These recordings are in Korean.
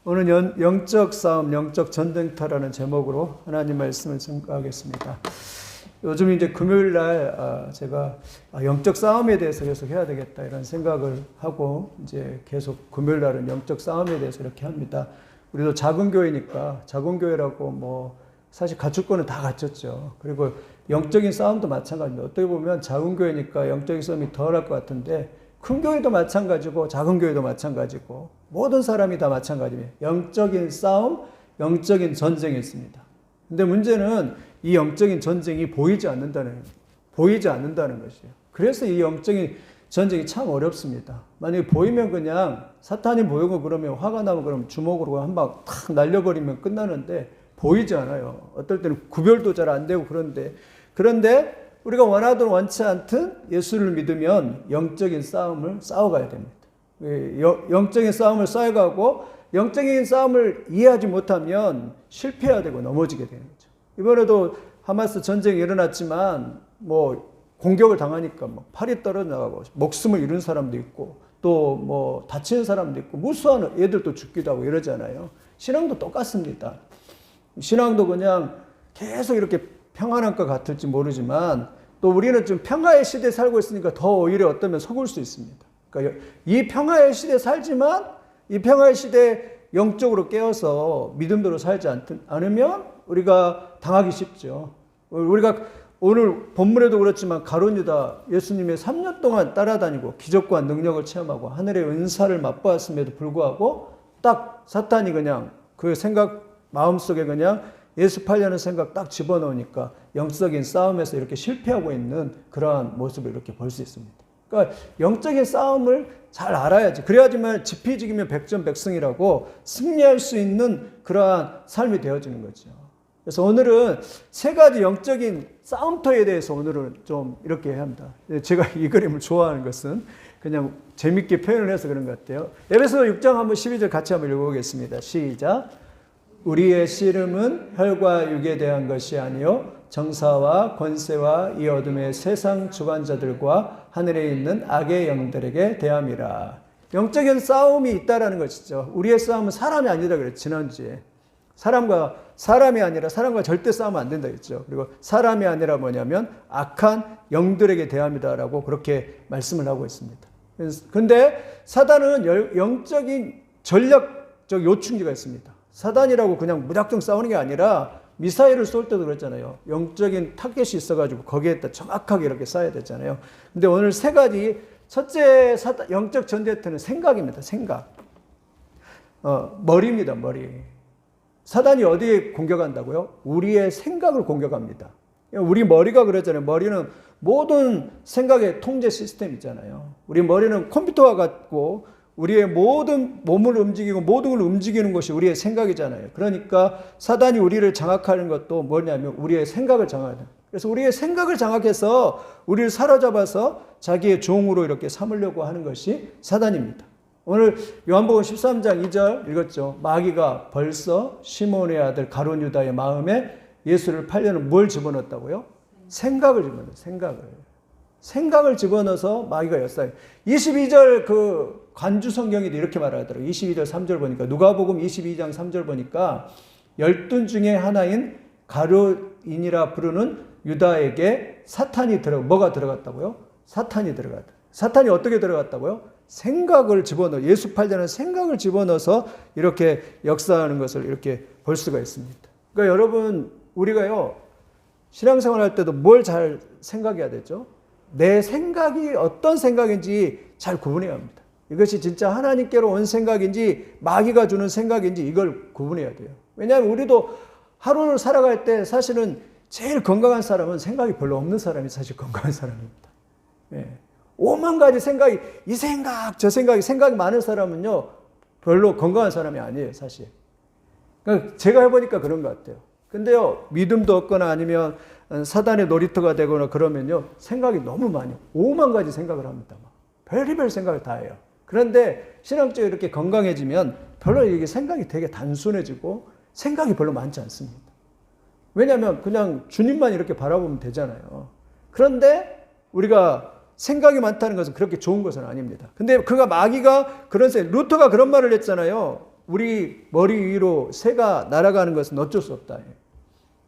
오늘 영적 싸움, 영적 전쟁터라는 제목으로 하나님 말씀을 증거하겠습니다. 요즘 이제 금요일 날 제가 영적 싸움에 대해서 계속 해야 되겠다 이런 생각을 하고 이제 계속 금요일 날은 영적 싸움에 대해서 이렇게 합니다. 우리도 작은 교회니까 작은 교회라고 뭐 사실 갖출 거는 다 갖췄죠. 그리고 영적인 싸움도 마찬가지입니다. 어떻게 보면 작은 교회니까 영적인 싸움이 덜할 것 같은데 큰 교회도 마찬가지고 작은 교회도 마찬가지고 모든 사람이 다 마찬가지입니다. 영적인 싸움, 영적인 전쟁이 있습니다. 근데 문제는 이 영적인 전쟁이 보이지 않는다는 것이에요. 그래서 이 영적인 전쟁이 참 어렵습니다. 만약에 보이면 그냥 사탄이 보이고 그러면 화가 나면 그러면 주먹으로 한 방 탁 날려버리면 끝나는데 보이지 않아요. 어떨 때는 구별도 잘 안 되고 그런데 우리가 원하든 원치 않든 예수를 믿으면 영적인 싸움을 싸워가야 됩니다. 영적인 싸움을 싸워가고 영적인 싸움을 이해하지 못하면 실패해야 되고 넘어지게 되는 거죠. 이번에도 하마스 전쟁이 일어났지만 뭐 공격을 당하니까 뭐 팔이 떨어져나가고 목숨을 잃은 사람도 있고 또 뭐 다치는 사람도 있고 무수한 애들도 죽기도 하고 이러잖아요. 신앙도 똑같습니다. 신앙도 그냥 계속 이렇게 평안한 것 같을지 모르지만 또 우리는 좀 평화의 시대에 살고 있으니까 더 오히려 어쩌면 속을 수 있습니다. 그러니까 이 평화의 시대에 살지만 이 평화의 시대에 영적으로 깨어서 믿음대로 살지 않으면 우리가 당하기 쉽죠. 우리가 오늘 본문에도 그렇지만 가룟 유다 예수님의 3년 동안 따라다니고 기적과 능력을 체험하고 하늘의 은사를 맛보았음에도 불구하고 딱 사탄이 그냥 그 생각 마음속에 그냥 예수 팔려는 생각 딱 집어넣으니까 영적인 싸움에서 이렇게 실패하고 있는 그러한 모습을 이렇게 볼 수 있습니다. 그러니까 영적인 싸움을 잘 알아야지. 그래야지만 지피지기면 백전백승이라고 승리할 수 있는 그러한 삶이 되어지는 거죠. 그래서 오늘은 세 가지 영적인 싸움터에 대해서 오늘은 좀 이렇게 합니다. 제가 이 그림을 좋아하는 것은 그냥 재밌게 표현을 해서 그런 것 같아요. 에베소서 6장 한번 12절 같이 한번 읽어보겠습니다. 시작. 우리의 씨름은 혈과 육에 대한 것이 아니요 정사와 권세와 이 어둠의 세상 주관자들과 하늘에 있는 악의 영들에게 대함이라. 영적인 싸움이 있다라는 것이죠. 우리의 싸움은 사람이 아니다 그랬죠. 지난주에. 사람이 아니라 사람과 절대 싸우면 안 된다 했죠. 그리고 사람이 아니라 뭐냐면 악한 영들에게 대함이다라고 그렇게 말씀을 하고 있습니다. 그런데 사단은 영적인 전략적 요충지가 있습니다. 사단이라고 그냥 무작정 싸우는 게 아니라 미사일을 쏠 때도 그랬잖아요. 영적인 타겟이 있어가지고 거기에다 정확하게 이렇게 쏴야 되잖아요. 근데 오늘 세 가지, 첫째 영적 전쟁터는 생각입니다. 생각. 머리입니다. 머리. 사단이 어디에 공격한다고요? 우리의 생각을 공격합니다. 우리 머리가 그랬잖아요. 머리는 모든 생각의 통제 시스템 있잖아요. 우리 머리는 컴퓨터와 같고 우리의 모든 몸을 움직이고 모든 걸 움직이는 것이 우리의 생각이잖아요. 그러니까 사단이 우리를 장악하는 것도 뭐냐면 우리의 생각을 장악하는. 그래서 우리의 생각을 장악해서 우리를 사로잡아서 자기의 종으로 이렇게 삼으려고 하는 것이 사단입니다. 오늘 요한복음 13장 2절 읽었죠. 마귀가 벌써 시몬의 아들 가룟 유다의 마음에 예수를 팔려는 뭘 집어넣었다고요? 생각을 집어넣어요. 생각을 집어넣어서 마귀가 였어요. 22절 그 관주 성경에도 이렇게 말하더라고요. 22절 3절 보니까 누가복음 22장 3절 보니까 열둘 중에 하나인 가룟인이라 부르는 유다에게 사탄이 뭐가 들어갔다고요? 사탄이 들어갔다. 사탄이 어떻게 들어갔다고요? 생각을 집어넣어 예수 팔자는 생각을 집어넣어서 이렇게 역사하는 것을 이렇게 볼 수가 있습니다. 그러니까 여러분 우리가요 신앙생활 할 때도 뭘 잘 생각해야 되죠? 내 생각이 어떤 생각인지 잘 구분해야 합니다. 이것이 진짜 하나님께로 온 생각인지 마귀가 주는 생각인지 이걸 구분해야 돼요. 왜냐하면 우리도 하루를 살아갈 때 사실은 제일 건강한 사람은 생각이 별로 없는 사람이 사실 건강한 사람입니다. 예. 5만 가지 생각이 이 생각 저 생각이 많은 사람은요 별로 건강한 사람이 아니에요 사실. 그러니까 제가 해보니까 그런 것 같아요. 근데요 믿음도 없거나 아니면 사단의 놀이터가 되거나 그러면요 생각이 너무 많이 5만 가지 생각을 합니다. 별의별 생각을 다 해요. 그런데 신앙적으로 이렇게 건강해지면 별로 이게 생각이 되게 단순해지고 생각이 별로 많지 않습니다. 왜냐하면 그냥 주님만 이렇게 바라보면 되잖아요. 그런데 우리가 생각이 많다는 것은 그렇게 좋은 것은 아닙니다. 근데 마귀가 그런 루터가 그런 말을 했잖아요. 우리 머리 위로 새가 날아가는 것은 어쩔 수 없다.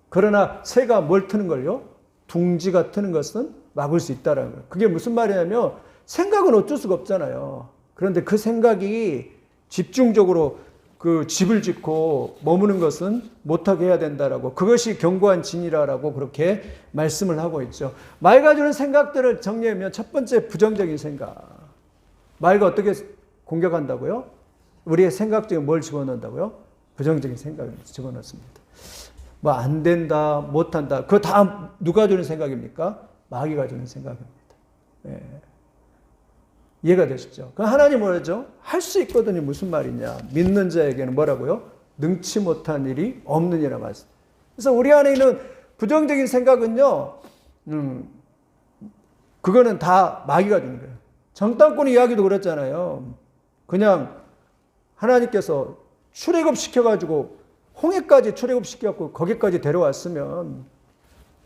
그러나 새가 뭘 트는 걸요? 둥지가 트는 것은 막을 수 있다라는 거예요. 그게 무슨 말이냐면 생각은 어쩔 수가 없잖아요. 그런데 그 생각이 집중적으로 그 집을 짓고 머무는 것은 못하게 해야 된다라고, 그것이 견고한 진이라고 그렇게 말씀을 하고 있죠. 맑아지는 생각들을 정리하면 첫 번째 부정적인 생각. 마귀가 어떻게 공격한다고요? 우리의 생각 중에 뭘 집어넣는다고요? 부정적인 생각을 집어넣습니다. 뭐 안 된다, 못한다. 그거 다 누가 주는 생각입니까? 마귀가 주는 생각입니다. 예. 이해가 되시죠? 그럼 하나님 뭐라죠? 할 수 있거든요. 무슨 말이냐? 믿는 자에게는 뭐라고요? 능치 못한 일이 없느니라 말씀. 그래서 우리 안에 있는 부정적인 생각은요, 그거는 다 마귀가 주는 거예요. 정탐꾼 이야기도 그랬잖아요. 그냥 하나님께서 출애굽 시켜가지고 홍해까지 출애굽 시켜갖고 거기까지 데려왔으면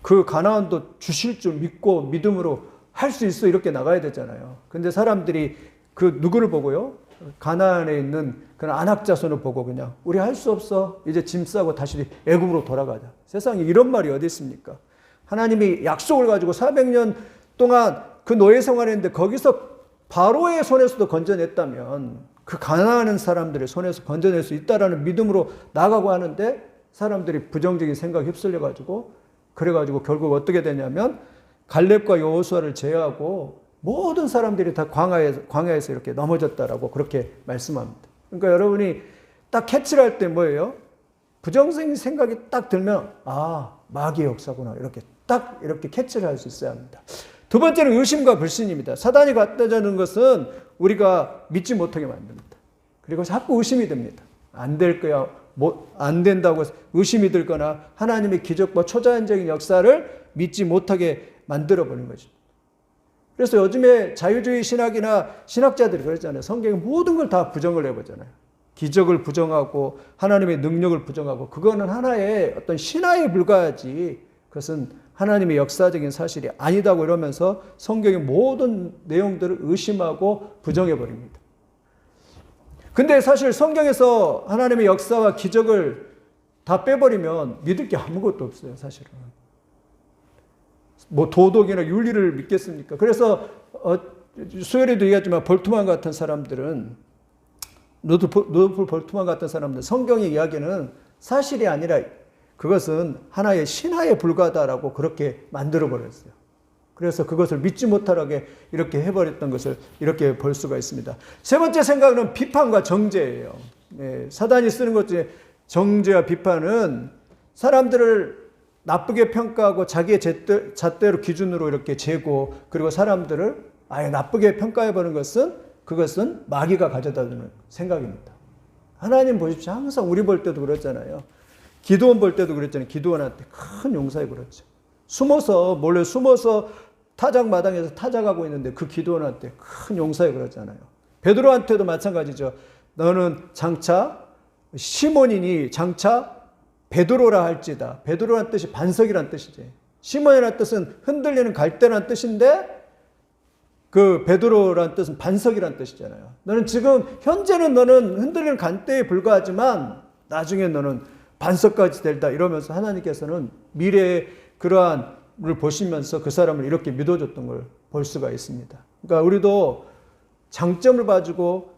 그 가나안도 주실 줄 믿고 믿음으로 할 수 있어 이렇게 나가야 되잖아요. 근데 사람들이 그 누구를 보고요? 가나안에 있는 그런 안악 자손을 보고 그냥 우리 할 수 없어. 이제 짐 싸고 다시 애굽으로 돌아가자. 세상에 이런 말이 어디 있습니까? 하나님이 약속을 가지고 400년 동안 그 노예 생활했는데 거기서 바로의 손에서도 건져냈다면 그 가난한 사람들의 손에서 건져낼 수 있다라는 믿음으로 나가고 하는데 사람들이 부정적인 생각에 휩쓸려가지고 그래가지고 결국 어떻게 되냐면 갈렙과 여호수아를 제외하고 모든 사람들이 다 광야에서 이렇게 넘어졌다라고 그렇게 말씀합니다. 그러니까 여러분이 딱 캐치를 할 때 뭐예요? 부정적인 생각이 딱 들면 아, 마귀의 역사구나. 이렇게 캐치를 할 수 있어야 합니다. 두 번째는 의심과 불신입니다. 사단이 갖다 주는 것은 우리가 믿지 못하게 만듭니다. 그리고 자꾸 의심이 듭니다. 안 될 거야. 안 된다고 의심이 들거나 하나님의 기적과 초자연적인 역사를 믿지 못하게 만들어버리는 거죠. 그래서 요즘에 자유주의 신학이나 신학자들이 그랬잖아요. 성경의 모든 걸 다 부정을 해보잖아요. 기적을 부정하고 하나님의 능력을 부정하고 그거는 하나의 어떤 신화에 불과하지 그것은 하나님의 역사적인 사실이 아니다고 이러면서 성경의 모든 내용들을 의심하고 부정해버립니다. 근데 사실 성경에서 하나님의 역사와 기적을 다 빼버리면 믿을 게 아무것도 없어요, 사실은. 뭐 도덕이나 윤리를 믿겠습니까? 그래서 수요일에도 얘기했지만 볼트만 같은 사람들은 루돌프 볼트만 같은 사람들 성경의 이야기는 사실이 아니라 그것은 하나의 신화에 불과하다라고 그렇게 만들어버렸어요. 그래서 그것을 믿지 못하게 이렇게 해버렸던 것을 이렇게 볼 수가 있습니다. 세 번째 생각은 비판과 정죄예요. 사단이 쓰는 것 중에 정죄와 비판은 사람들을 나쁘게 평가하고 자기의 잣대로 기준으로 이렇게 재고 그리고 사람들을 아예 나쁘게 평가해보는 것은 그것은 마귀가 가져다 주는 생각입니다. 하나님 보십시오. 항상 우리 볼 때도 그랬잖아요. 기드온 볼 때도 그랬잖아요. 기드온한테 큰 용사에 그렇죠. 몰래 숨어서 타작 마당에서 타작하고 있는데 그 기드온한테 큰 용사에 그랬잖아요. 베드로한테도 마찬가지죠. 너는 장차 시몬이니 장차 베드로라 할지다. 베드로란 뜻이 반석이란 뜻이지. 시몬이라는 뜻은 흔들리는 갈대란 뜻인데 그 베드로란 뜻은 반석이란 뜻이잖아요. 너는 지금 현재는 너는 흔들리는 갈대에 불과하지만 나중에 너는 반석까지 될다 이러면서 하나님께서는 미래의 그러한을 보시면서 그 사람을 이렇게 믿어줬던 걸 볼 수가 있습니다. 그러니까 우리도 장점을 봐주고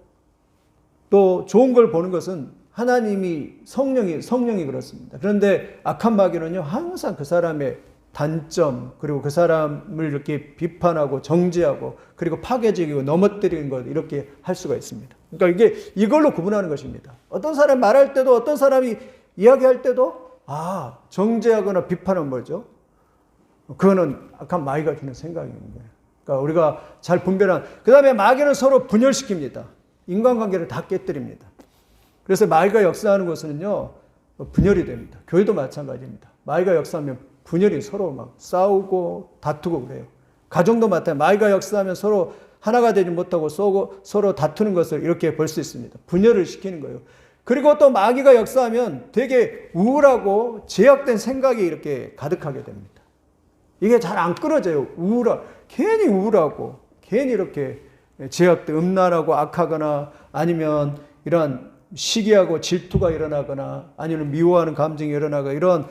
또 좋은 걸 보는 것은 하나님이 성령이 그렇습니다. 그런데 악한 마귀는요 항상 그 사람의 단점 그리고 그 사람을 이렇게 비판하고 정죄하고 그리고 파괴적이고 넘어뜨리는 것 이렇게 할 수가 있습니다. 그러니까 이걸로 구분하는 것입니다. 어떤 사람이 말할 때도 어떤 사람이 이야기할 때도 정죄하거나 비판은 뭐죠? 그거는 악한 마귀가 주는 생각인 거예요. 그러니까 우리가 잘 분별한 그 다음에 마귀는 서로 분열시킵니다. 인간관계를 다 깨뜨립니다. 그래서 마귀가 역사하는 것은요 분열이 됩니다. 교회도 마찬가지입니다. 마귀가 역사하면 분열이 서로 막 싸우고 다투고 그래요. 가정도 마찬가지예요. 마귀가 역사하면 서로 하나가 되지 못하고 서로 다투는 것을 이렇게 볼 수 있습니다. 분열을 시키는 거예요. 그리고 또 마귀가 역사하면 되게 우울하고 제약된 생각이 이렇게 가득하게 됩니다. 이게 잘 안 끊어져요. 괜히 우울하고 괜히 이렇게 제약된 음란하고 악하거나 아니면 이러한 시기하고 질투가 일어나거나 아니면 미워하는 감정이 일어나거나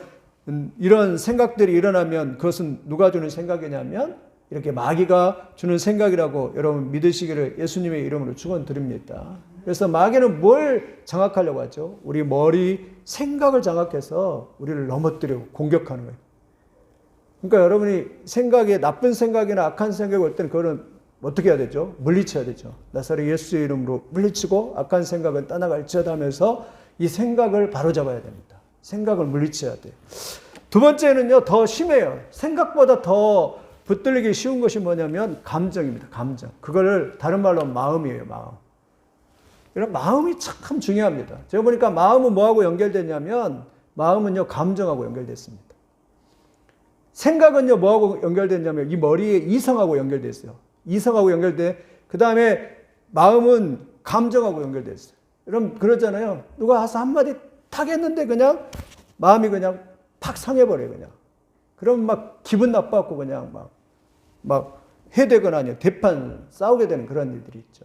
이런 생각들이 일어나면 그것은 누가 주는 생각이냐면 이렇게 마귀가 주는 생각이라고 여러분 믿으시기를 예수님의 이름으로 축원드립니다. 그래서 마귀는 뭘 장악하려고 하죠? 우리 머리 생각을 장악해서 우리를 넘어뜨리고 공격하는 거예요. 그러니까 여러분이 생각에 나쁜 생각이나 악한 생각이 올 때는 그거는 어떻게 해야 되죠? 물리쳐야 되죠. 나사렛 예수의 이름으로 물리치고 악한 생각은 떠나갈지어다 하면서 이 생각을 바로잡아야 됩니다. 생각을 물리쳐야 돼요. 두 번째는요, 더 심해요. 생각보다 더 붙들리기 쉬운 것이 뭐냐면 감정입니다. 감정. 그거를 다른 말로 마음이에요. 마음. 이런 마음이 참 중요합니다. 제가 보니까 마음은 뭐하고 연결됐냐면 마음은요, 감정하고 연결됐습니다. 생각은요, 뭐하고 연결됐냐면 이 머리에 이성하고 연결됐어요. 이성하고 연결돼. 그 다음에 마음은 감정하고 연결됐어요. 여러분 그러잖아요. 누가 와서 한마디 탁 했는데 그냥 마음이 그냥 팍 상해버려요. 그냥. 그럼 막 기분 나빠갖고 그냥 막 해대거나 아니요 대판 싸우게 되는 그런 일들이 있죠.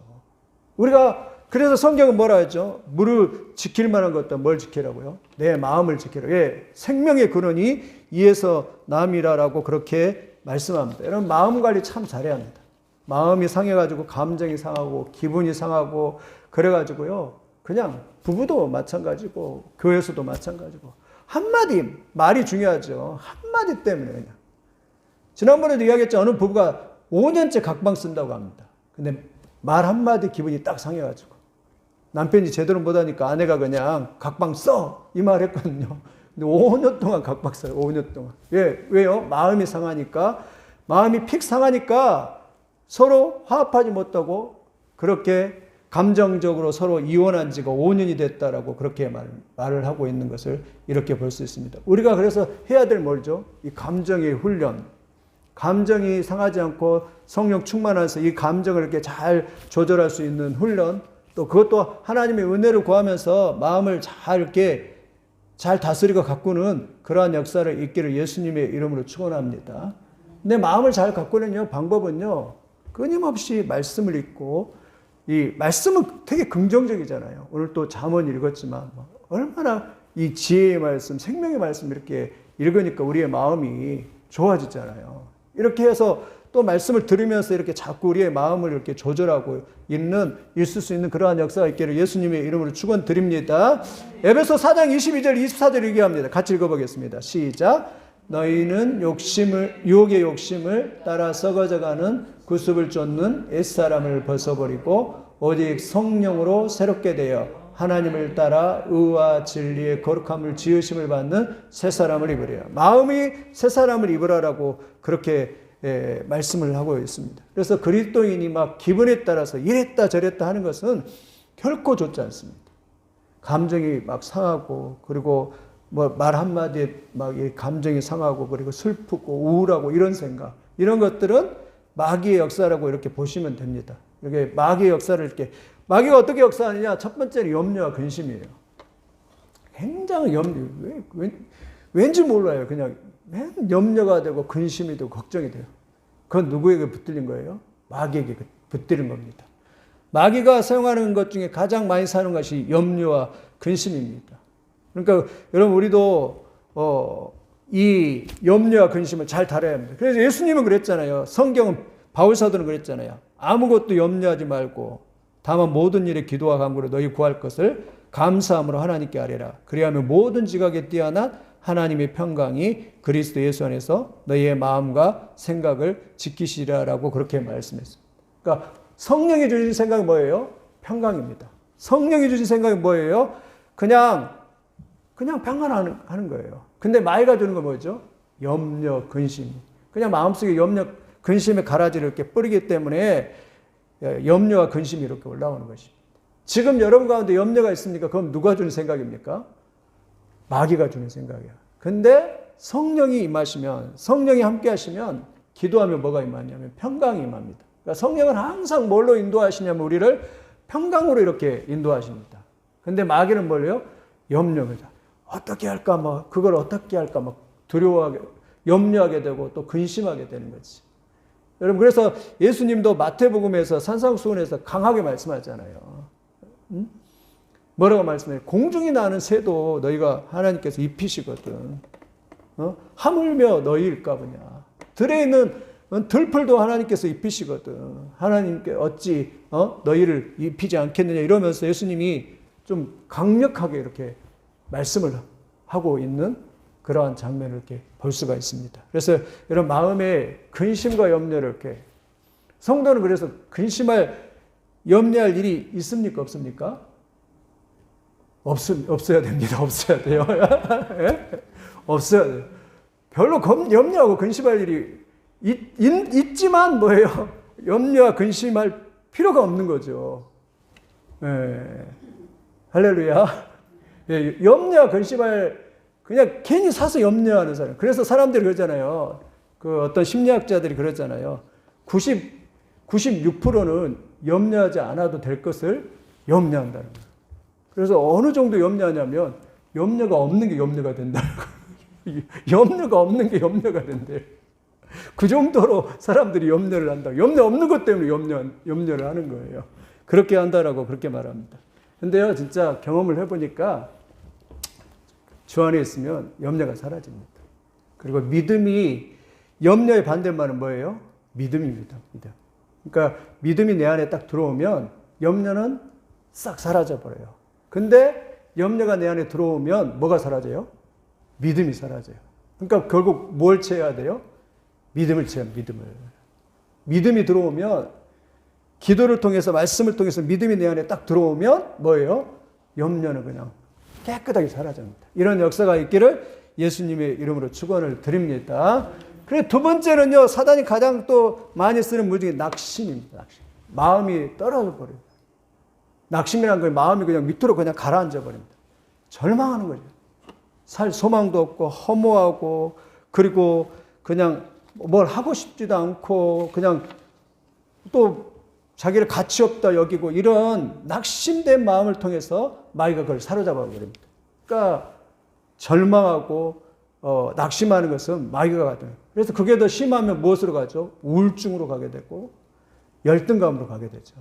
우리가 그래서 성경은 뭐라 하죠? 무릇 지킬 만한 것도 뭘 지키라고요? 내 마음을 지키라. 예, 생명의 근원이 이에서 남이라라고 그렇게 말씀합니다. 여러분 마음 관리 참 잘해야 합니다. 마음이 상해가지고 감정이 상하고 기분이 상하고 그래가지고요. 그냥 부부도 마찬가지고 교회에서도 마찬가지고 한마디 말이 중요하죠. 한마디 때문에 그냥. 지난번에도 이야기했죠. 어느 부부가 5년째 각방 쓴다고 합니다. 근데 말 한마디 기분이 딱 상해가지고 남편이 제대로 못하니까 아내가 그냥 각방 써! 이 말 했거든요. 근데 5년 동안 각방 써요. 5년 동안. 왜요? 마음이 상하니까 마음이 픽 상하니까 서로 화합하지 못하고 그렇게 감정적으로 서로 이혼한 지가 5년이 됐다라고 그렇게 말을 하고 있는 것을 이렇게 볼 수 있습니다. 우리가 그래서 해야 될 뭘죠? 이 감정의 훈련. 감정이 상하지 않고 성령 충만해서 이 감정을 이렇게 잘 조절할 수 있는 훈련. 또 그것도 하나님의 은혜를 구하면서 마음을 잘 이렇게 잘 다스리고 가꾸는 그러한 역사를 있기를 예수님의 이름으로 축원합니다. 내 마음을 잘 가꾸는 방법은요. 끊임없이 말씀을 읽고 이 말씀은 되게 긍정적이잖아요. 오늘 또 잠언 읽었지만 얼마나 이 지혜의 말씀, 생명의 말씀 이렇게 읽으니까 우리의 마음이 좋아지잖아요. 이렇게 해서 또 말씀을 들으면서 이렇게 자꾸 우리의 마음을 이렇게 조절하고 있을 수 있는 그러한 역사가 있기를 예수님의 이름으로 축원드립니다. 에베소 4장 22절 24절 얘기합니다. 같이 읽어보겠습니다. 시작. 너희는 유혹의 욕심을 따라 썩어져가는 구습을 쫓는 옛사람을 벗어버리고 오직 성령으로 새롭게 되어 하나님을 따라 의와 진리의 거룩함을 지으심을 받는 새 사람을 입으래요. 마음이 새 사람을 입으라라고 그렇게 말씀을 하고 있습니다. 그래서 그리스도인이 막 기분에 따라서 이랬다 저랬다 하는 것은 결코 좋지 않습니다. 감정이 막 상하고 그리고 뭐 말 한마디에 막 감정이 상하고 그리고 슬프고 우울하고 이런 생각 이런 것들은 마귀의 역사라고 이렇게 보시면 됩니다. 이렇게 마귀의 역사를 이렇게 마귀가 어떻게 역사하느냐? 첫 번째는 염려와 근심이에요. 굉장히 왠지 몰라요. 그냥 염려가 되고 근심이 되고 걱정이 돼요. 그건 누구에게 붙들린 거예요? 마귀에게 붙들린 겁니다. 마귀가 사용하는 것 중에 가장 많이 사는 것이 염려와 근심입니다. 그러니까 여러분 우리도 이 염려와 근심을 잘 다뤄야 합니다. 그래서 예수님은 그랬잖아요. 성경은 바울사도는 그랬잖아요. 아무것도 염려하지 말고 다만 모든 일에 기도와 간구로 너희 구할 것을 감사함으로 하나님께 아뢰라. 그리하면 모든 지각에 뛰어난 하나님의 평강이 그리스도 예수 안에서 너희의 마음과 생각을 지키시라라고 그렇게 말씀했습니다. 그러니까 성령이 주신 생각이 뭐예요? 평강입니다. 성령이 주신 생각이 뭐예요? 그냥 평안하는 거예요. 근데 마귀가 주는 건 뭐죠? 염려, 근심. 그냥 마음속에 염려, 근심의 가라지를 이렇게 뿌리기 때문에 염려와 근심이 이렇게 올라오는 것입니다. 지금 여러분 가운데 염려가 있습니까? 그럼 누가 주는 생각입니까? 마귀가 주는 생각이야. 근데 성령이 임하시면, 성령이 함께 하시면 기도하면 뭐가 임하냐면 평강이 임합니다. 그러니까 성령은 항상 뭘로 인도하시냐면 우리를 평강으로 이렇게 인도하십니다. 근데 마귀는 뭘요? 염려입니다. 어떻게 할까, 그걸 어떻게 할까, 두려워하게, 염려하게 되고 또 근심하게 되는 거지. 여러분, 그래서 예수님도 마태복음에서 산상수훈에서 강하게 말씀하잖아요. 뭐라고 말씀해요? 공중이 나는 새도 너희가 하나님께서 입히시거든. 하물며 너희일까 보냐. 들에 있는 들풀도 하나님께서 입히시거든. 하나님께 어찌 너희를 입히지 않겠느냐 이러면서 예수님이 좀 강력하게 이렇게 말씀을 하고 있는 그러한 장면을 이렇게 볼 수가 있습니다. 그래서 이런 마음의 근심과 염려를 이렇게 성도는 그래서 근심할 염려할 일이 있습니까? 없습니까? 없어야 됩니다. 없어야 돼요. 예? 없어야 돼요. 별로 염려하고 근심할 일이 있지만 뭐예요? 염려와 근심할 필요가 없는 거죠. 예. 할렐루야. 예, 염려와 근심할 그냥 괜히 사서 염려하는 사람. 그래서 사람들이 그러잖아요. 그 어떤 심리학자들이 그러잖아요. 96%는 염려하지 않아도 될 것을 염려한다는 거예요. 그래서 어느 정도 염려하냐면 염려가 없는 게 염려가 된다. 염려가 없는 게 염려가 된대. 그 정도로 사람들이 염려를 한다. 염려 없는 것 때문에 염려를 하는 거예요. 그렇게 한다라고 그렇게 말합니다. 근데요, 진짜 경험을 해보니까 주 안에 있으면 염려가 사라집니다. 그리고 믿음이, 염려의 반대말은 뭐예요? 믿음입니다. 믿음. 그러니까 믿음이 내 안에 딱 들어오면 염려는 싹 사라져버려요. 근데 염려가 내 안에 들어오면 뭐가 사라져요? 믿음이 사라져요. 그러니까 결국 뭘 채워야 돼요? 믿음을 채워요. 믿음을. 믿음이 들어오면 기도를 통해서 말씀을 통해서 믿음이 내 안에 딱 들어오면 뭐예요? 염려는 그냥 깨끗하게 사라집니다. 이런 역사가 있기를 예수님의 이름으로 축원을 드립니다. 그리고 두 번째는요, 사단이 가장 또 많이 쓰는 물 중에 낙심입니다. 낙심. 마음이 떨어져 버려요. 낙심이라는 건 마음이 그냥 밑으로 그냥 가라앉아 버립니다. 절망하는 거죠. 살 소망도 없고 허무하고, 그리고 그냥 뭘 하고 싶지도 않고 그냥 또 자기를 가치 없다 여기고, 이런 낙심된 마음을 통해서 마귀가 그걸 사로잡아 버립니다. 그러니까 절망하고 낙심하는 것은 마귀가 가요. 그래서 그게 더 심하면 무엇으로 가죠? 우울증으로 가게 되고 열등감으로 가게 되죠.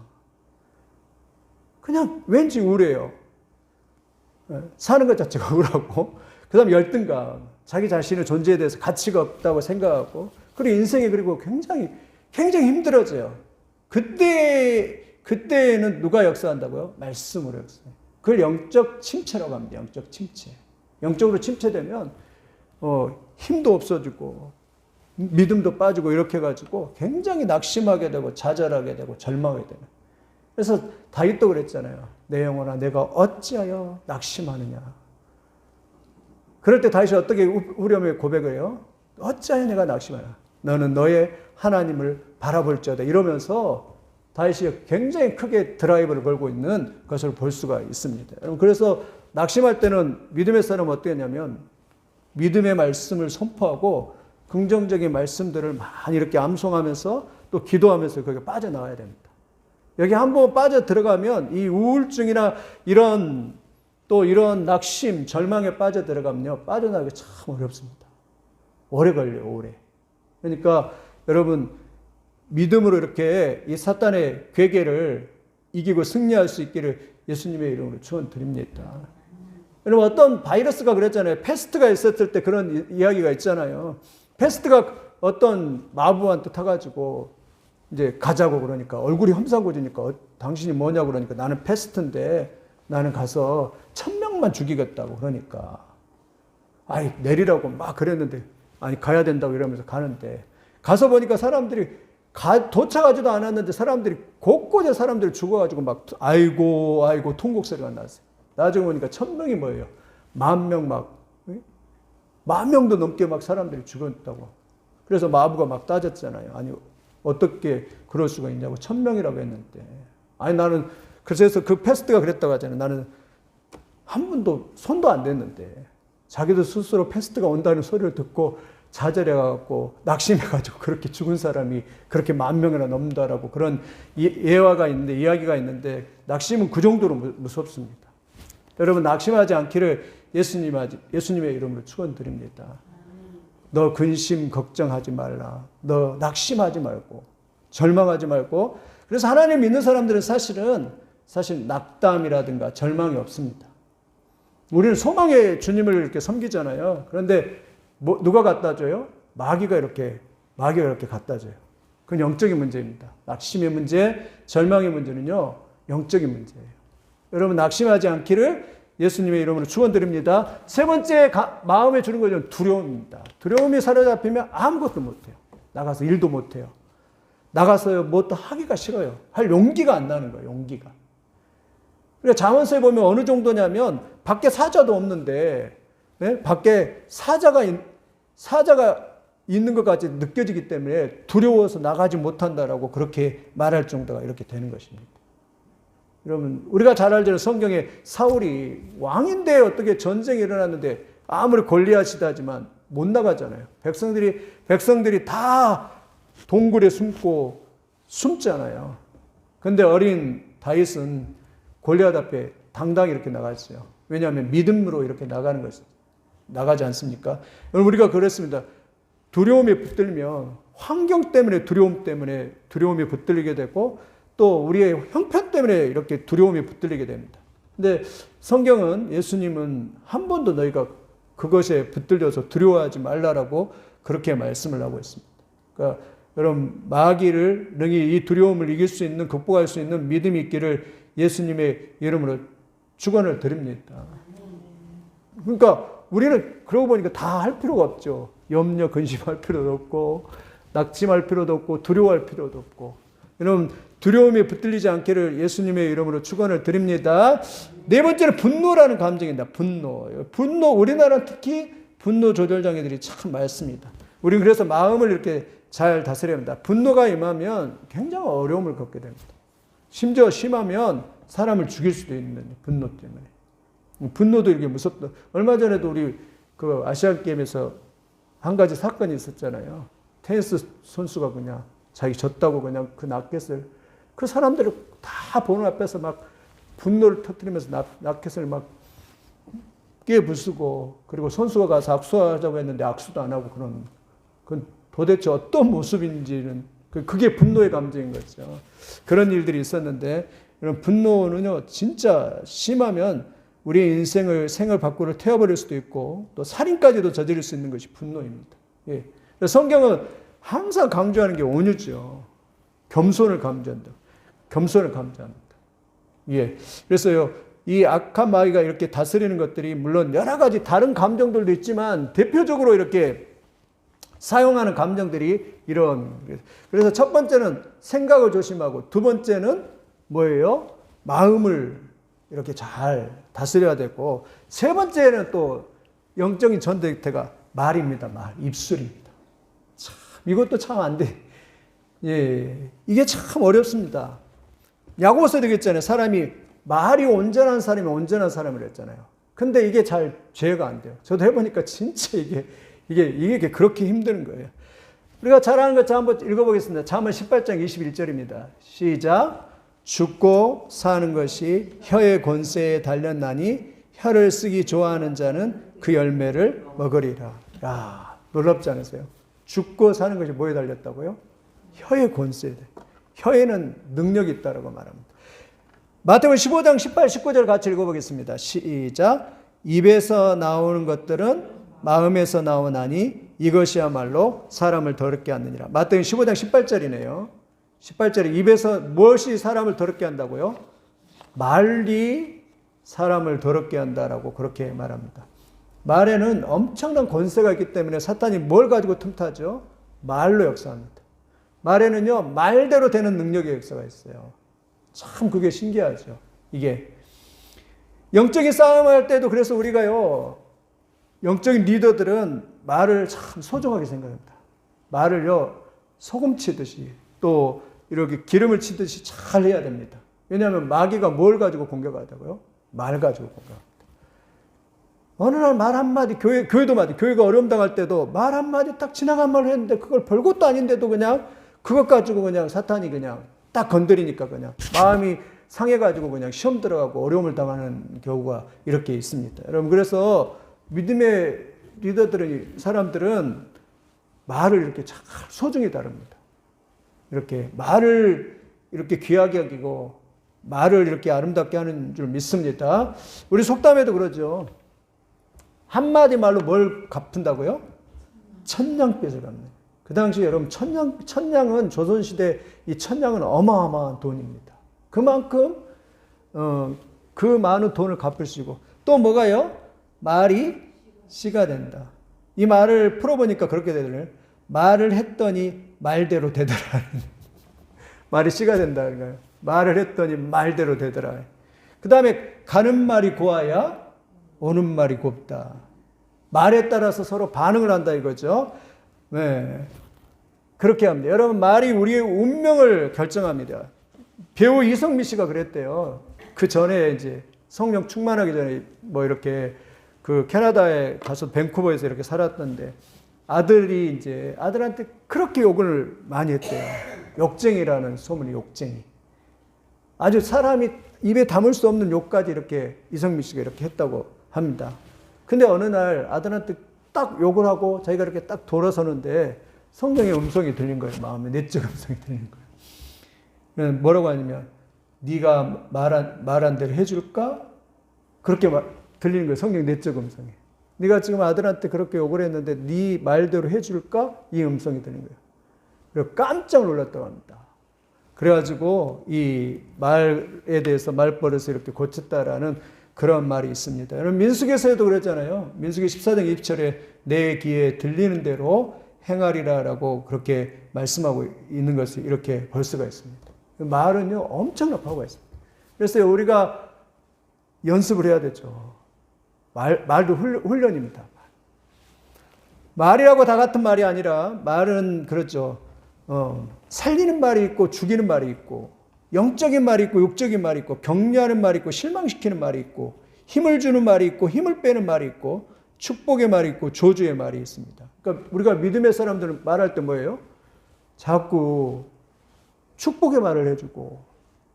그냥 왠지 우울해요. 사는 것 자체가 우울하고, 그 다음에 열등감, 자기 자신의 존재에 대해서 가치가 없다고 생각하고, 그리고 인생이 그리고 굉장히 힘들어져요. 그때에는 누가 역사한다고요? 말씀으로 역사해요. 그걸 영적 침체라고 합니다. 영적 침체. 영적으로 침체되면 힘도 없어지고 믿음도 빠지고 이렇게 해가지고 굉장히 낙심하게 되고 좌절하게 되고 절망하게 되는. 그래서 다윗도 그랬잖아요. 내 영혼아 내가 어찌하여 낙심하느냐. 그럴 때 다윗이 어떻게 후렴에 고백을 해요? 어찌하여 내가 낙심하냐. 너는 너의 하나님을 바라볼지어다. 이러면서 다윗이 굉장히 크게 드라이브를 걸고 있는 것을 볼 수가 있습니다. 여러분, 그래서 낙심할 때는 믿음의 사람은 어떻게 했냐면 믿음의 말씀을 선포하고 긍정적인 말씀들을 많이 이렇게 암송하면서 또 기도하면서 거기에 빠져나와야 됩니다. 여기 한번 빠져 들어가면 이 우울증이나 이런 낙심, 절망에 빠져 들어가면요, 빠져나가기 참 어렵습니다. 오래 걸려요, 오래. 그러니까 여러분, 믿음으로 이렇게 이 사탄의 괴계를 이기고 승리할 수 있기를 예수님의 이름으로 축원드립니다. 여러분, 어떤 바이러스가 그랬잖아요. 패스트가 있었을 때 그런 이야기가 있잖아요. 패스트가 어떤 마부한테 타가지고 이제 가자고 그러니까 얼굴이 험상궂으니까 당신이 뭐냐고 그러니까 나는 패스트인데 나는 가서 1000명만 죽이겠다고 그러니까 아이 내리라고 막 그랬는데 아니 가야 된다고 이러면서 가는데 가서 보니까 사람들이 도착하지도 않았는데 사람들이 곳곳에 사람들이 죽어가지고 막 아이고 통곡소리가 났어요. 나중에 보니까 1000명이 뭐예요? 10,000명 10,000명도 넘게 막 사람들이 죽었다고. 그래서 마부가 막 따졌잖아요. 아니 어떻게 그럴 수가 있냐고 1000명이라고 했는데 아니 나는 그래서 그 패스트가 그랬다고 하잖아요. 나는 한 번도 손도 안 댔는데 자기도 스스로 패스트가 온다는 소리를 듣고 좌절해갖고 낙심해가지고 그렇게 죽은 사람이 그렇게 10,000명이나 넘는다라고 그런 예화가 있는데 이야기가 있는데 낙심은 그 정도로 무섭습니다. 여러분 낙심하지 않기를 예수님의 이름으로 축원드립니다. 너 근심 걱정하지 말라. 너 낙심하지 말고 절망하지 말고. 그래서 하나님 믿는 사람들은 사실은 사실 낙담이라든가 절망이 없습니다. 우리는 소망의 주님을 이렇게 섬기잖아요. 그런데 누가 갖다 줘요? 마귀가 이렇게 갖다 줘요. 그건 영적인 문제입니다. 낙심의 문제, 절망의 문제는요, 영적인 문제예요. 여러분 낙심하지 않기를 예수님의 이름으로 축원드립니다. 세 번째 마음에 주는 것은 두려움입니다. 두려움이 사로잡히면 아무것도 못해요. 나가서 일도 못해요. 나가서 뭐 또 하기가 싫어요. 할 용기가 안 나는 거예요. 용기가. 그러니까 잠언서에 보면 어느 정도냐면 밖에 사자도 없는데, 네? 밖에 사자가 있는 것 같이 느껴지기 때문에 두려워서 나가지 못한다라고 그렇게 말할 정도가 이렇게 되는 것입니다. 여러분, 우리가 잘 알잖아요. 성경에 사울이 왕인데 어떻게 전쟁이 일어났는데 아무리 골리앗이다지만 못 나가잖아요. 백성들이 다 동굴에 숨잖아요. 근데 어린 다윗은 골리앗 앞에 당당히 이렇게 나갔어요. 왜냐하면 믿음으로 이렇게 나가지 않습니까? 여러분, 우리가 그랬습니다. 두려움에 붙들면 환경 때문에 두려움이 붙들리게 되고 또 우리의 형편 때문에 이렇게 두려움이 붙들리게 됩니다. 근데 성경은 예수님은 한 번도 너희가 그것에 붙들려서 두려워하지 말라라고 그렇게 말씀을 하고 있습니다. 그러니까 여러분, 마귀를 능히 이 두려움을 이길 수 있는, 극복할 수 있는 믿음이 있기를 예수님의 이름으로 축원을 드립니다. 그러니까 우리는 그러고 보니까 다 할 필요가 없죠. 염려, 근심할 필요도 없고, 낙심할 필요도 없고, 두려워할 필요도 없고. 여러분, 두려움에 붙들리지 않기를 예수님의 이름으로 축원을 드립니다. 네 번째는 분노라는 감정입니다. 분노, 우리나라는 특히 분노 조절 장애들이 참 많습니다. 우리는 그래서 마음을 이렇게 잘 다스려야 합니다. 분노가 임하면 굉장히 어려움을 겪게 됩니다. 심지어 심하면 사람을 죽일 수도 있는 분노 때문에. 분노도 이렇게 무섭다. 얼마 전에도 우리 그 아시안 게임에서 한 가지 사건이 있었잖아요. 테니스 선수가 그냥 자기 졌다고 그냥 그 라켓을, 그 사람들을 다 보는 앞에서 막 분노를 터뜨리면서 라켓을 막 깨부수고, 그리고 선수가 가서 악수하자고 했는데 악수도 안 하고 그건 도대체 어떤 모습인지는, 그게 분노의 감정인 거죠. 그런 일들이 있었는데, 이런 분노는요, 진짜 심하면 우리의 생을 밖으로 태워버릴 수도 있고, 또 살인까지도 저지를 수 있는 것이 분노입니다. 예. 성경은 항상 강조하는 게 온유죠. 겸손을 강조합니다. 예. 그래서요, 이 악한 마귀가 이렇게 다스리는 것들이 물론 여러 가지 다른 감정들도 있지만 대표적으로 이렇게 사용하는 감정들이 이런. 그래서 첫 번째는 생각을 조심하고, 두 번째는 뭐예요? 마음을 이렇게 잘 다스려야 되고, 세 번째는 또 영적인 전쟁터가 말입니다. 입술입니다. 참, 이것도 참 안 돼. 예, 이게 참 어렵습니다. 야고보서에 되겠잖아요. 사람이 말이 온전한 사람이 온전한 사람을 했잖아요. 근데 이게 잘 제어가 안 돼요. 저도 해보니까 진짜 이게 그렇게 힘든 거예요. 우리가 잘 아는 것 한번 읽어보겠습니다. 잠언 18장 21절입니다. 시작. 죽고 사는 것이 혀의 권세에 달렸나니 혀를 쓰기 좋아하는 자는 그 열매를 먹으리라. 야, 놀랍지 않으세요? 죽고 사는 것이 뭐에 달렸다고요? 혀의 권세에. 혀에는 능력이 있다고 말합니다. 마태복음 15장 18, 19절 같이 읽어보겠습니다. 시작. 입에서 나오는 것들은 마음에서 나오나니 이것이야말로 사람을 더럽게 하느니라. 마태복음 15장 18절이네요. 18절에 입에서 무엇이 사람을 더럽게 한다고요? 말이 사람을 더럽게 한다라고 그렇게 말합니다. 말에는 엄청난 권세가 있기 때문에 사탄이 뭘 가지고 틈타죠? 말로 역사합니다. 말에는요, 말대로 되는 능력의 역사가 있어요. 참 그게 신기하죠. 이게 영적인 싸움할 때도 그래서 우리가요, 영적인 리더들은 말을 참 소중하게 생각합니다. 말을요, 소금 치듯이 또 이렇게 기름을 치듯이 잘 해야 됩니다. 왜냐하면 마귀가 뭘 가지고 공격하다고요? 말 가지고 공격합니다. 어느 날 말 한마디, 교회도 마디, 교회가 어려움 당할 때도 말 한마디 딱 지나간 말을 했는데 그걸 별것도 아닌데도 그냥 그것 가지고 그냥 사탄이 그냥 딱 건드리니까 그냥 마음이 상해가지고 그냥 시험 들어가고 어려움을 당하는 경우가 이렇게 있습니다. 여러분, 그래서 믿음의 리더들은, 사람들은 말을 이렇게 잘 소중히 다룹니다. 이렇게 말을 이렇게 귀하게 여기고 말을 이렇게 아름답게 하는 줄 믿습니다. 우리 속담에도 그러죠. 한마디 말로 뭘 갚는다고요? 천냥빚을 갚는. 그 당시 여러분 천냥은 조선시대 이 천냥은 어마어마한 돈입니다. 그만큼 그 많은 돈을 갚을 수 있고 또 뭐가요? 말이 씨가 된다. 이 말을 풀어보니까 그렇게 되더래요. 말을 했더니 말대로 되더라. 말이 씨가 된다. 그러니까 말을 했더니 말대로 되더라. 그 다음에 가는 말이 고와야 오는 말이 곱다. 말에 따라서 서로 반응을 한다 이거죠. 네. 그렇게 합니다. 여러분, 말이 우리의 운명을 결정합니다. 배우 이성미 씨가 그랬대요. 그 전에 이제 성령 충만하기 전에 뭐 이렇게 그 캐나다에 가서 밴쿠버에서 이렇게 살았던데 아들이 이제 아들한테 그렇게 욕을 많이 했대요. 욕쟁이라는 소문이 욕쟁이. 아주 사람이 입에 담을 수 없는 욕까지 이렇게 이성미 씨가 이렇게 했다고 합니다. 근데 어느 날 아들한테 딱 욕을 하고 자기가 이렇게 딱 돌아서는데 성령의 음성이 들린 거예요. 마음에 내적 음성이 들린 거예요. 뭐라고 하냐면 네가 말한 대로 해줄까? 그렇게 들리는 거예요. 성령 내적 음성이. 네가 지금 아들한테 그렇게 욕을 했는데 네 말대로 해줄까? 이 음성이 들린 거예요. 그리고 깜짝 놀랐다고 합니다. 그래가지고 이 말에 대해서 말버릇을 이렇게 고쳤다라는 그런 말이 있습니다. 여러분 민수기에서도 그랬잖아요. 민수기 14장 20절에 내 귀에 들리는 대로 행하리라라고 그렇게 말씀하고 있는 것을 이렇게 볼 수가 있습니다. 말은요 엄청난 파워가 있습니다. 그래서 우리가 연습을 해야 되죠. 말도 훈련입니다. 말이라고 다 같은 말이 아니라 말은 그렇죠. 살리는 말이 있고 죽이는 말이 있고 영적인 말이 있고 육적인 말이 있고 격려하는 말이 있고 실망시키는 말이 있고 힘을 주는 말이 있고 힘을 빼는 말이 있고 축복의 말이 있고 저주의 말이 있습니다. 그러니까 우리가 믿음의 사람들은 말할 때 뭐예요? 자꾸 축복의 말을 해주고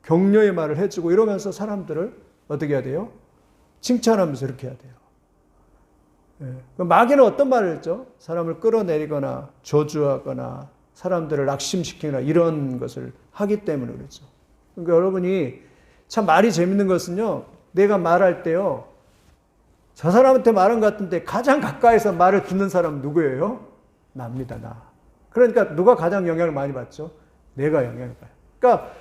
격려의 말을 해주고 이러면서 사람들을 어떻게 해야 돼요? 칭찬하면서 이렇게 해야 돼요. 예. 마귀는 어떤 말을 했죠? 사람을 끌어내리거나 저주하거나 사람들을 낙심시키거나 이런 것을 하기 때문에 그렇죠. 그러니까 여러분이 참 말이 재밌는 것은요. 내가 말할 때요. 저 사람한테 말한 것 같은데 가장 가까이서 말을 듣는 사람은 누구예요? 납니다. 나. 그러니까 누가 가장 영향을 많이 받죠? 내가 영향을 받아요. 그러니까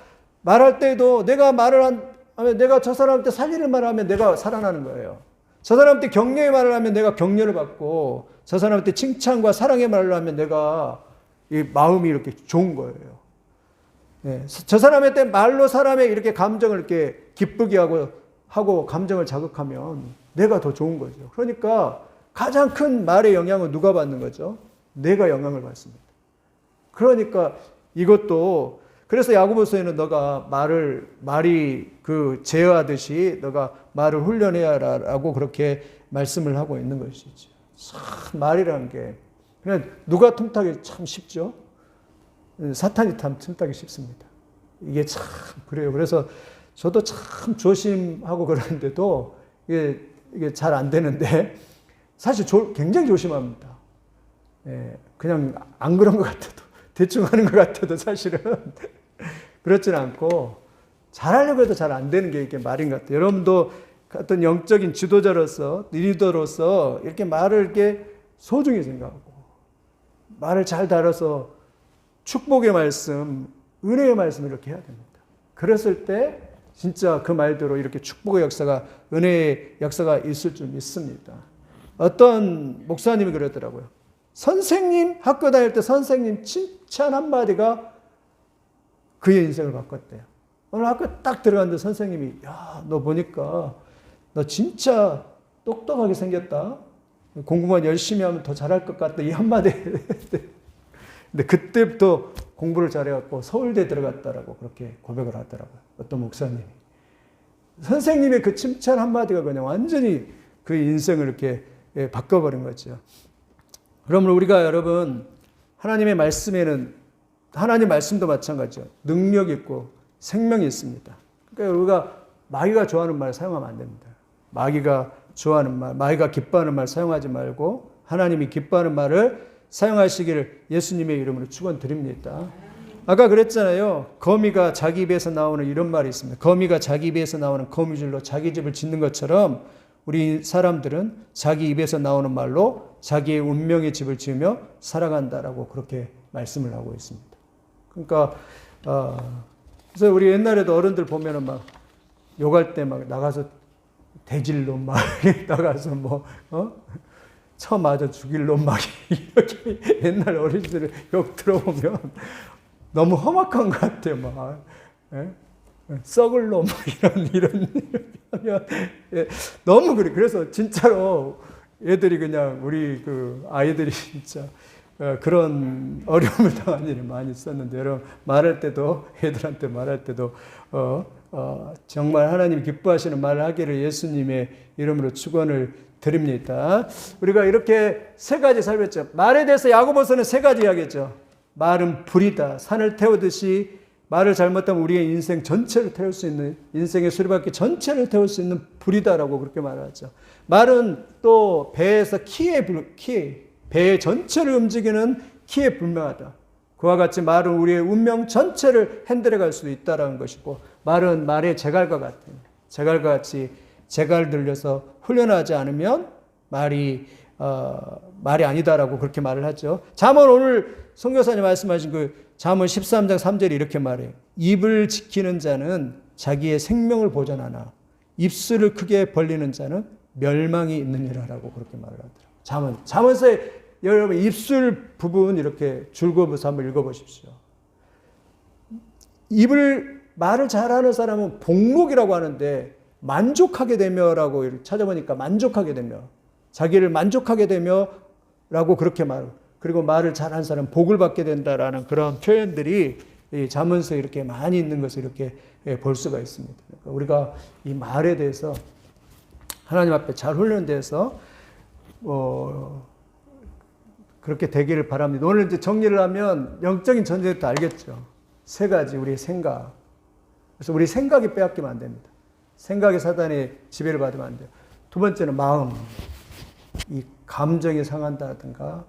말할 때도 내가 말을 하면 내가 저 사람한테 살리는 말을 하면 내가 살아나는 거예요. 저 사람한테 격려의 말을 하면 내가 격려를 받고 저 사람한테 칭찬과 사랑의 말을 하면 내가 이 마음이 이렇게 좋은 거예요. 네. 저 사람한테 말로 사람의 이렇게 감정을 이렇게 기쁘게 하고 감정을 자극하면 내가 더 좋은 거죠. 그러니까 가장 큰 말의 영향은 누가 받는 거죠? 내가 영향을 받습니다. 그러니까 이것도 그래서 야고보서에는 너가 말이 그 제어하듯이 너가 말을 훈련해야라고 그렇게 말씀을 하고 있는 것이죠. 참 말이라는 게 그냥 누가 틈타기 참 쉽죠. 사탄이 틈타기 쉽습니다. 이게 참 그래요. 그래서 저도 참 조심하고 그러는데도 이게 잘 안 되는데 사실 굉장히 조심합니다. 예, 그냥 안 그런 것 같아도 대충 하는 것 같아도 사실은 그렇지는 않고 잘하려고 해도 잘 안 되는 게 이게 말인 것 같아요. 여러분도 어떤 영적인 지도자로서 리더로서 이렇게 말을 이렇게 소중히 생각하고 말을 잘 다뤄서 축복의 말씀, 은혜의 말씀 이렇게 해야 됩니다. 그랬을 때 진짜 그 말대로 이렇게 축복의 역사가 은혜의 역사가 있을 줄 믿습니다. 어떤 목사님이 그러더라고요. 선생님 학교 다닐 때 선생님 칭찬 한마디가 그의 인생을 바꿨대요. 오늘 학교 딱 들어갔는데 선생님이 야, 너 보니까 너 진짜 똑똑하게 생겼다. 공부만 열심히 하면 더 잘할 것 같다. 이 한마디. 근데 그때부터 공부를 잘해갖고 서울대 들어갔다라고 그렇게 고백을 하더라고요. 어떤 목사님이. 선생님의 그 칭찬 한마디가 그냥 완전히 그 인생을 이렇게 바꿔버린 거죠. 그러면 우리가 여러분 하나님의 말씀에는 하나님 말씀도 마찬가지죠. 능력이 있고 생명이 있습니다. 그러니까 우리가 마귀가 좋아하는 말 사용하면 안 됩니다. 마귀가 좋아하는 말, 마귀가 기뻐하는 말 사용하지 말고 하나님이 기뻐하는 말을 사용하시기를 예수님의 이름으로 축원드립니다. 아까 그랬잖아요. 거미가 자기 입에서 나오는 이런 말이 있습니다. 거미가 자기 입에서 나오는 거미줄로 자기 집을 짓는 것처럼 우리 사람들은 자기 입에서 나오는 말로 자기의 운명의 집을 지으며 살아간다라고 그렇게 말씀을 하고 있습니다. 그러니까 그래서 우리 옛날에도 어른들 보면은 막 욕할 때 막 나가서 대질로 막 나가서 뭐 쳐 맞아 죽일 놈 막 이렇게 옛날 어린이들 욕 들어보면 너무 험악한 것 같아요. 막 썩을 놈 이런 하면 너무 그래. 그래서 진짜로 애들이 그냥 우리 그 아이들이 진짜 그런 어려움을 당한 일이 많이 있었는데 여러분 말할 때도 애들한테 말할 때도 정말 하나님 기뻐하시는 말을 하기를 예수님의 이름으로 축원을 드립니다. 우리가 이렇게 세 가지 살폈죠. 말에 대해서 야고보서는 세 가지 이야기했죠. 말은 불이다. 산을 태우듯이 말을 잘못하면 우리의 인생 전체를 태울 수 있는, 인생의 수리바퀴 전체를 태울 수 있는 불이다라고 그렇게 말하죠. 말은 또 배에서 배 전체를 움직이는 키에 불명하다. 그와 같이 말은 우리의 운명 전체를 핸들해 갈 수도 있다라는 것이고, 말은 말의 제갈과 같은, 제갈과 같이 제갈 들려서 훈련하지 않으면 말이 아니다라고 그렇게 말을 하죠. 잠언 오늘 선교사님 말씀하신 그 잠언 13장 3절이 이렇게 말해요. 입을 지키는 자는 자기의 생명을 보존하나 입술을 크게 벌리는 자는 멸망이 있느니라라고 그렇게 말을 하더라고요. 잠언서에 여러분 입술 부분 이렇게 줄거워서 한번 읽어보십시오. 말을 잘하는 사람은 복록이라고 하는데 만족하게 되며라고 찾아보니까 만족하게 되며 자기를 만족하게 되며 라고 그렇게 말해요. 그리고 말을 잘하는 사람은 복을 받게 된다라는 그런 표현들이 이 잠언서에 이렇게 많이 있는 것을 이렇게 볼 수가 있습니다. 그러니까 우리가 이 말에 대해서 하나님 앞에 잘 훈련돼서 그렇게 되기를 바랍니다. 오늘 이제 정리를 하면 영적인 전쟁도 알겠죠. 세 가지 우리의 생각. 그래서 우리 생각이 빼앗기면 안 됩니다. 생각에 사단의 지배를 받으면 안 돼요. 두 번째는 마음. 이 감정이 상한다든가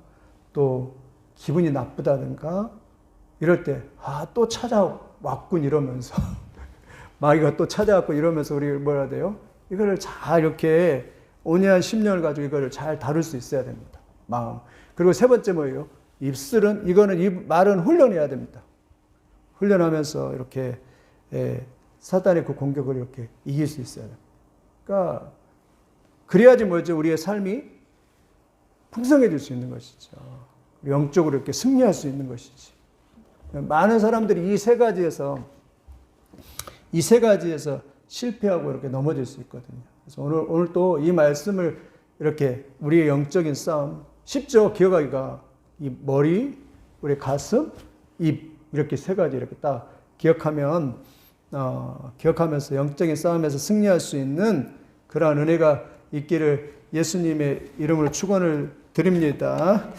또 기분이 나쁘다든가 이럴 때 또 찾아왔군 이러면서 마귀가 또 찾아왔고 이러면서 우리 뭐라 돼요? 이거를 잘 이렇게 5년 10년을 가지고 이거를 잘 다룰 수 있어야 됩니다. 마음. 그리고 세 번째 뭐예요? 입술은 이 말은 훈련해야 됩니다. 훈련하면서 이렇게 사단의 그 공격을 이렇게 이길 수 있어야 됩니다. 그러니까 그래야지 뭐죠? 우리의 삶이 풍성해질 수 있는 것이죠. 영적으로 이렇게 승리할 수 있는 것이지. 많은 사람들이 이 세 가지에서 실패하고 이렇게 넘어질 수 있거든요. 그래서 오늘 또 이 말씀을 이렇게 우리의 영적인 싸움 쉽죠? 기억하기가 이 머리, 우리 가슴, 입 이렇게 세 가지 이렇게 딱 기억하면서 영적인 싸움에서 승리할 수 있는 그러한 은혜가 있기를 예수님의 이름으로 축원을 드립니다.